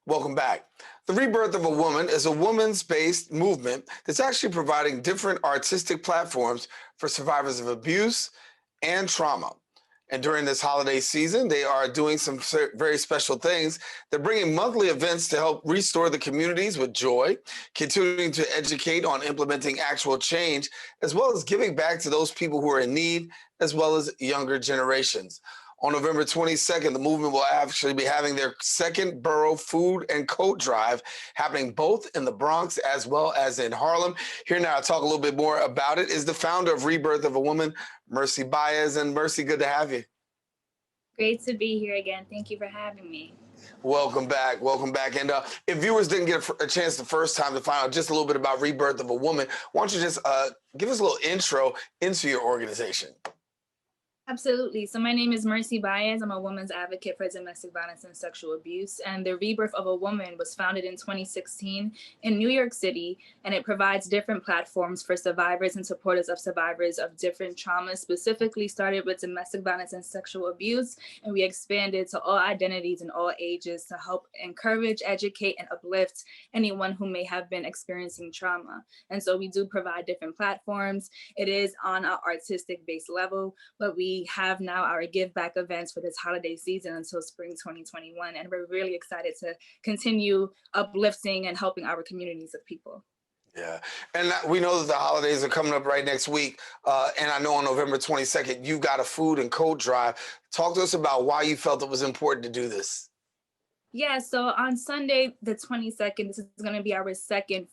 Welcome back. The Rebirth of a Woman is a women's-based movement that's actually providing different artistic platforms for survivors of abuse and trauma. And during this holiday season, they are doing some very special things. They're bringing monthly events to help restore the communities with joy, continuing to educate on implementing actual change, as well as giving back to those people who are in need, as well as younger generations. On November 22nd, the movement will actually be having their second borough food and coat drive happening both in the Bronx as well as in Harlem. Here now to talk a little bit more about it is the founder of Rebirth of a Woman, Mercy Baez. And Mercy, good to have you. Great to be here again. Thank you for having me. Welcome back. Welcome back. And if viewers didn't get a chance the first time to find out just a little bit about Rebirth of a Woman, why don't you just give us a little intro into your organization? Absolutely. So my name is Mercy Baez. I'm a women's advocate for domestic violence and sexual abuse. And the Rebirth of a Woman was founded in 2016 in New York City, and it provides different platforms for survivors and supporters of survivors of different traumas, specifically started with domestic violence and sexual abuse. And we expanded to all identities and all ages to help encourage, educate, and uplift anyone who may have been experiencing trauma. And so we do provide different platforms. It is on an artistic based level, but we have now our give back events for this holiday season until spring 2021. And we're really excited to continue uplifting and helping our communities of people. Yeah. And we know that the holidays are coming up right next week. And I know on November 22nd, you've got a food and coat drive. Talk to us about why you felt it was important to do this. Yeah, so on Sunday, the 22nd, this is going to be our second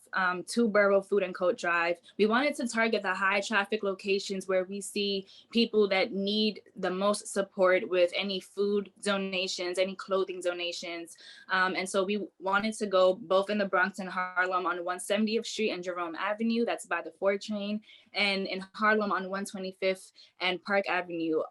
two-borough food and coat drive. We wanted to target the high traffic locations where we see people that need the most support with any food donations, any clothing donations. And so we wanted to go both in the Bronx and Harlem on 170th Street and Jerome Avenue, that's by the 4 train, and in Harlem on 125th and Park Avenue,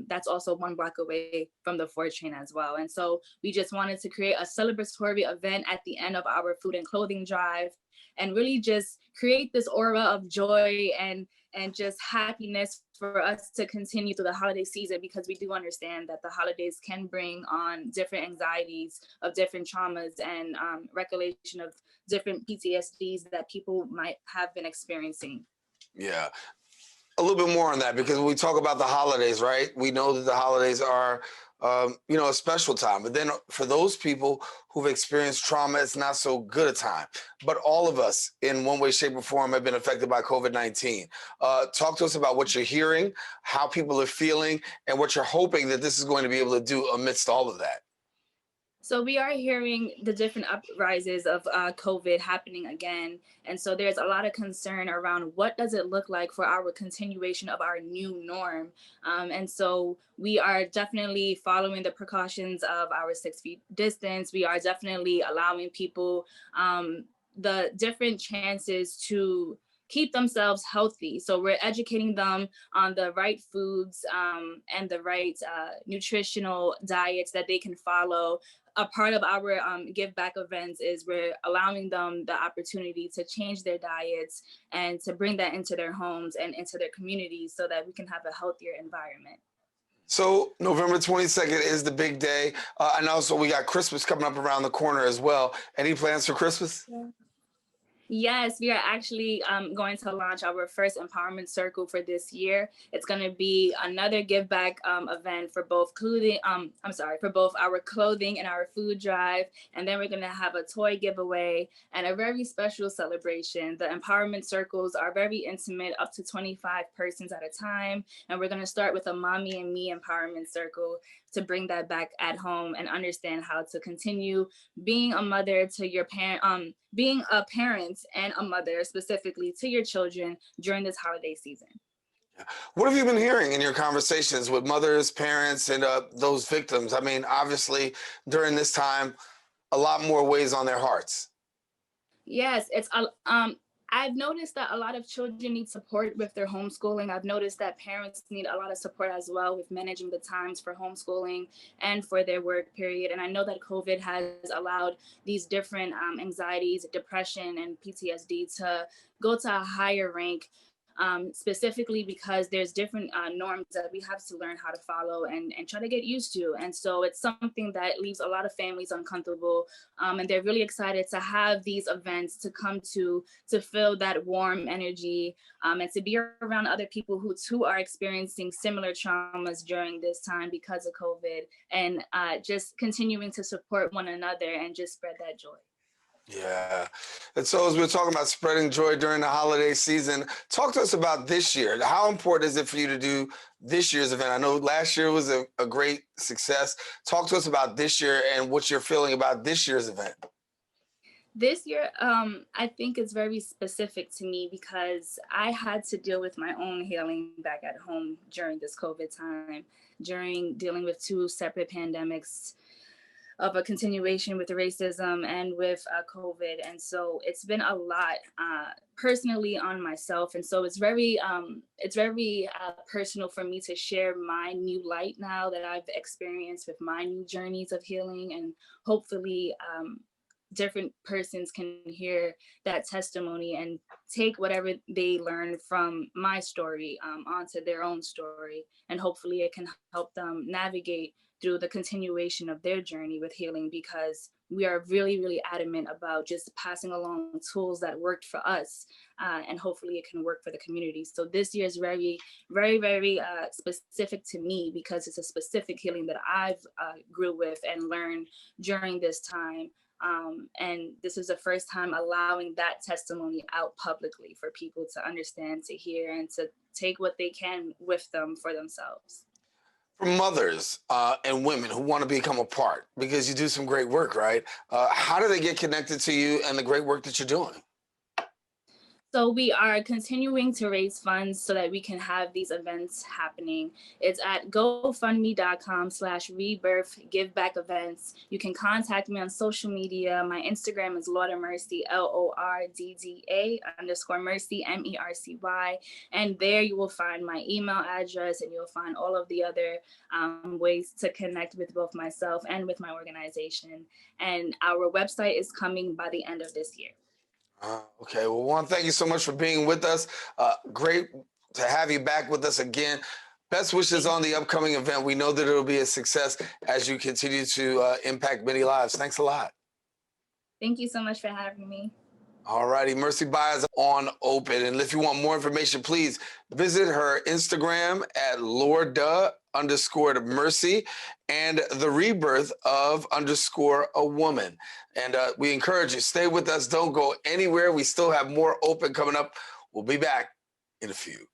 that's also 1 block away from the 4 train as well. And so we just wanted to create a celebratory event at the end of our food and clothing drive and really just create this aura of joy and just happiness for us to continue through the holiday season, because we do understand that the holidays can bring on different anxieties of different traumas and recollection of different PTSDs that people might have been experiencing. Yeah. A little bit more on that, because when we talk about the holidays, right? We know that the holidays are, a special time. But then for those people who've experienced trauma, it's not so good a time. But all of us, in one way, shape, or form, have been affected by COVID-19. Talk to us about what you're hearing, how people are feeling, and what you're hoping that this is going to be able to do amidst all of that. So we are hearing the different uprises of COVID happening again. And so there's a lot of concern around what does it look like for our continuation of our new norm. And so we are definitely following the precautions of our 6 feet distance. We are definitely allowing people the different chances to keep themselves healthy. So we're educating them on the right foods and the right nutritional diets that they can follow. A part of our give back events is we're allowing them the opportunity to change their diets and to bring that into their homes and into their communities so that we can have a healthier environment. So November 22nd is the big day. And also we got Christmas coming up around the corner as well. Any plans for Christmas? Yeah. Yes, we are actually going to launch our first empowerment circle for this year. It's going to be another give back event for both clothing. For both our clothing and our food drive. And then we're going to have a toy giveaway and a very special celebration. The empowerment circles are very intimate, up to 25 persons at a time. And we're going to start with a mommy and me empowerment circle to bring that back at home and understand how to continue being a mother to your parent, being a parent and a mother specifically to your children during this holiday season. What have you been hearing in your conversations with mothers, parents, and those victims? I mean, obviously, during this time, a lot more weighs on their hearts. Yes, I've noticed that a lot of children need support with their homeschooling. I've noticed that parents need a lot of support as well with managing the times for homeschooling and for their work period. And I know that COVID has allowed these different anxieties, depression, and PTSD to go to a higher rank specifically because there's different norms that we have to learn how to follow and try to get used to. And so it's something that leaves a lot of families uncomfortable, and they're really excited to have these events to come to feel that warm energy, and to be around other people who too are experiencing similar traumas during this time because of COVID, and just continuing to support one another and just spread that joy. Yeah. And so as we're talking about spreading joy during the holiday season, talk to us about this year. How important is it for you to do this year's event? I know last year was a great success. Talk to us about this year and what you're feeling about this year's event. This year, I think it's very specific to me because I had to deal with my own healing back at home during this COVID time, during dealing with two separate pandemics of a continuation with racism and with COVID. And so it's been a lot personally on myself. And so it's very personal for me to share my new light now that I've experienced with my new journeys of healing. And hopefully different persons can hear that testimony and take whatever they learn from my story onto their own story. And hopefully it can help them navigate through the continuation of their journey with healing, because we are really, really adamant about just passing along tools that worked for us, and hopefully it can work for the community. So this year is very, very, very specific to me because it's a specific healing that I've grew with and learned during this time. And this is the first time allowing that testimony out publicly for people to understand, to hear, and to take what they can with them for themselves. For mothers and women who want to become a part, because you do some great work, right? How do they get connected to you and the great work that you're doing? So we are continuing to raise funds so that we can have these events happening. It's at gofundme.com/rebirth give back events. You can contact me on social media. My Instagram is Lord of Mercy, LORDDA_Mercy, MERCY. And there you will find my email address, and you'll find all of the other ways to connect with both myself and with my organization. And our website is coming by the end of this year. Okay, well, Juan, thank you so much for being with us. Great to have you back with us again. Best wishes on the upcoming event. We know that it'll be a success as you continue to impact many lives. Thanks a lot. Thank you so much for having me. All righty, Mercy Baez on Open. And if you want more information, please visit her Instagram at Lorda_Mercy and the Rebirth of _a woman. And we encourage you, stay with us. Don't go anywhere. We still have more Open coming up. We'll be back in a few.